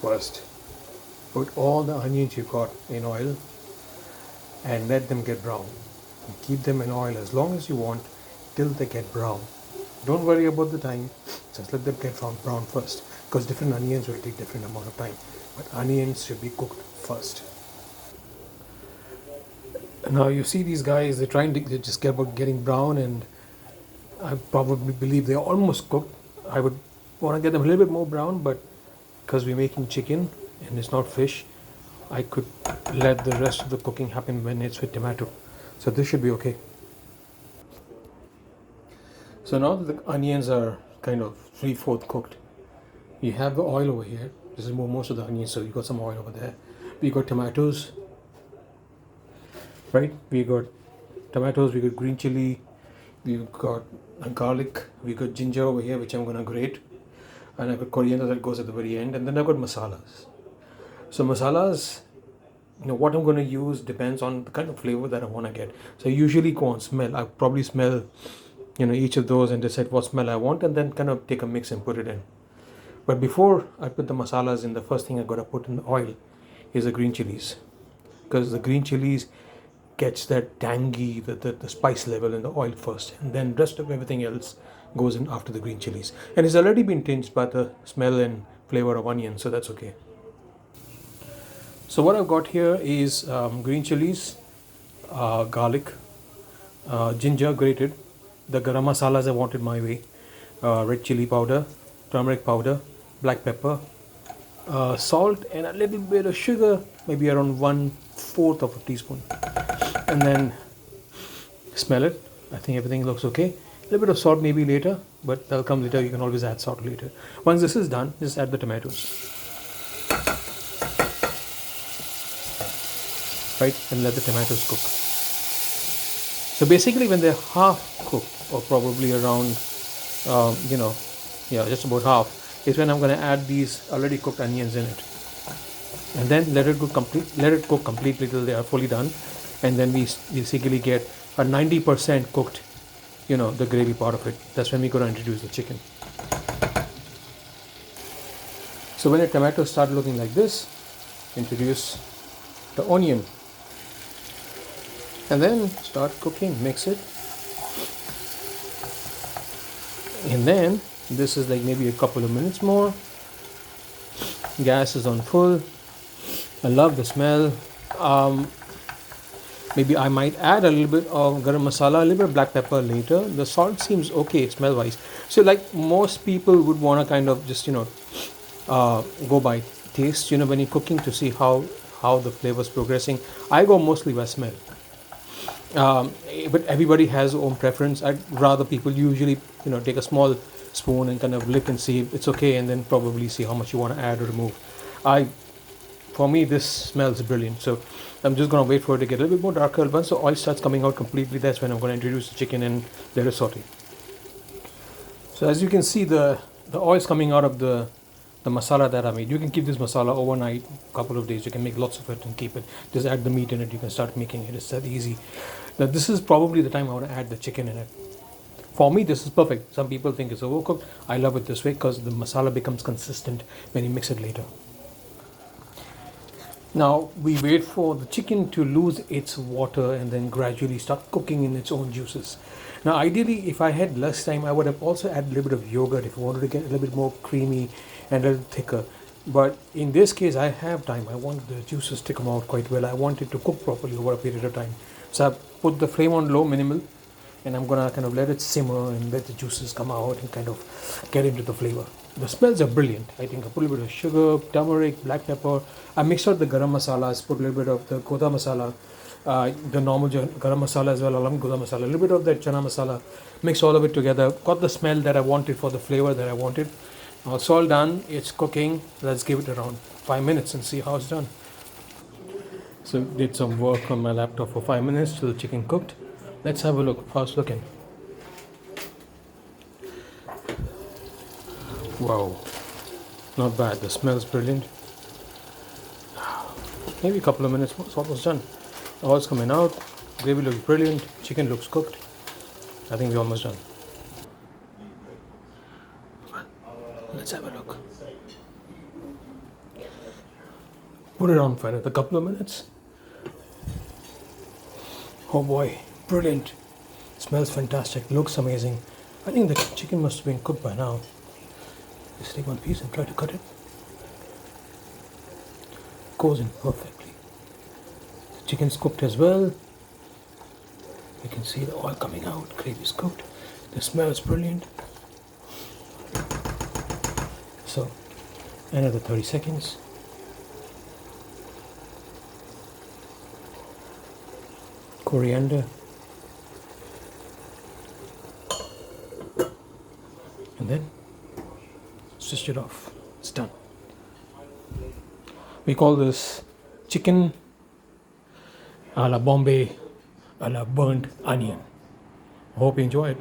First, put all the onions you got in oil and let them get brown. And keep them in oil as long as you want till they get brown. Don't worry about the time, just let them get brown first, because different onions will take different amount of time. But onions should be cooked first. Now you see these guys, they just get about getting brown, and I probably believe they're almost cooked. I would want to get them a little bit more brown, but because we're making chicken and it's not fish, I could let the rest of the cooking happen when it's with tomato. So this should be okay. So now that the onions are kind of 3/4 cooked, you have the oil over here. This is most of the onions, so you got some oil over there. We got tomatoes, right? We got tomatoes, we got green chili, we've got garlic, we got ginger over here, which I'm gonna grate, and I've got coriander that goes at the very end, and then I've got masalas. So masalas, what I'm gonna use depends on the kind of flavor that I want to get. So I usually go on smell. I probably smell, each of those and decide what smell I want, and then kind of take a mix and put it in. But before I put the masalas in, the first thing I gotta put in the oil is the green chilies, because the green chilies gets that tangy, the spice level in the oil first, and then rest of everything else goes in after the green chilies. And it's already been tinged by the smell and flavor of onion, so that's okay. So what I've got here is green chilies, garlic, ginger grated, the garam masalas I wanted my way, red chili powder, turmeric powder, black pepper, salt, and a little bit of sugar, maybe around 1/4 of a teaspoon. And then smell it. I think everything looks okay. A little bit of salt maybe later, but that'll come later. You can always add salt later. Once this is done, just add the tomatoes. Right? And let the tomatoes cook. So basically when they're half cooked, or probably around, just about half, is when I'm going to add these already cooked onions in it. And then let it cook completely till they are fully done. And then we basically get a 90% cooked, the gravy part of it. That's when we're going to introduce the chicken. So when the tomatoes start looking like this, introduce the onion. And then start cooking, mix it. And then this is like maybe a couple of minutes more. Gas is on full. I love the smell. Maybe I might add a little bit of garam masala, a little bit of black pepper later. The salt seems okay smell wise. So like most people would want to kind of just go by taste, when you're cooking, to see how the flavor's progressing. I go mostly by smell. But everybody has their own preference. I'd rather people usually take a small spoon and kind of lick and see if it's okay, and then probably see how much you want to add or remove. For me, this smells brilliant, so I'm just going to wait for it to get a little bit more darker. Once the oil starts coming out completely, that's when I'm going to introduce the chicken and let it saute. So as you can see, the oil's coming out of the masala that I made. You can keep this masala overnight, a couple of days. You can make lots of it and keep it. Just add the meat in it. You can start making it. It's that easy. Now this is probably the time I want to add the chicken in it. For me, this is perfect. Some people think it's overcooked. I love it this way because the masala becomes consistent when you mix it later. Now we wait for the chicken to lose its water and then gradually start cooking in its own juices. Now ideally, if I had less time, I would have also added a little bit of yogurt if I wanted to get a little bit more creamy and a little thicker. But in this case, I have time. I want the juices to come out quite well. I want it to cook properly over a period of time. So I put the flame on low, minimal, and I'm gonna kind of let it simmer and let the juices come out and kind of get into the flavor. The smells are brilliant. I think I put a little bit of sugar, turmeric, black pepper. I mixed out the garam masalas, put a little bit of the goda masala, the normal garam masala as well, along goda masala, a little bit of that chana masala, mix all of it together, got the smell that I wanted for the flavor that I wanted. Now it's all done, it's cooking. Let's give it around 5 minutes and see how it's done. So did some work on my laptop for 5 minutes till the chicken cooked. Let's have a look how it's looking. Wow, not bad. The smell is brilliant. Maybe a couple of minutes more, it's almost done. The oil's coming out, gravy looks brilliant, chicken looks cooked. I think we're almost done. Let's have a look. Put it on for another couple of minutes. Oh boy, brilliant. Smells fantastic, looks amazing. I think the chicken must have been cooked by now. Just take one piece and try to cut it. Goes in perfectly. The chicken's cooked as well. You can see the oil coming out, gravy's cooked. The smell is brilliant. So, another 30 seconds. Coriander. And then switch it off. It's done. We call this chicken a la Bombay, a la burnt onion. Hope you enjoy it.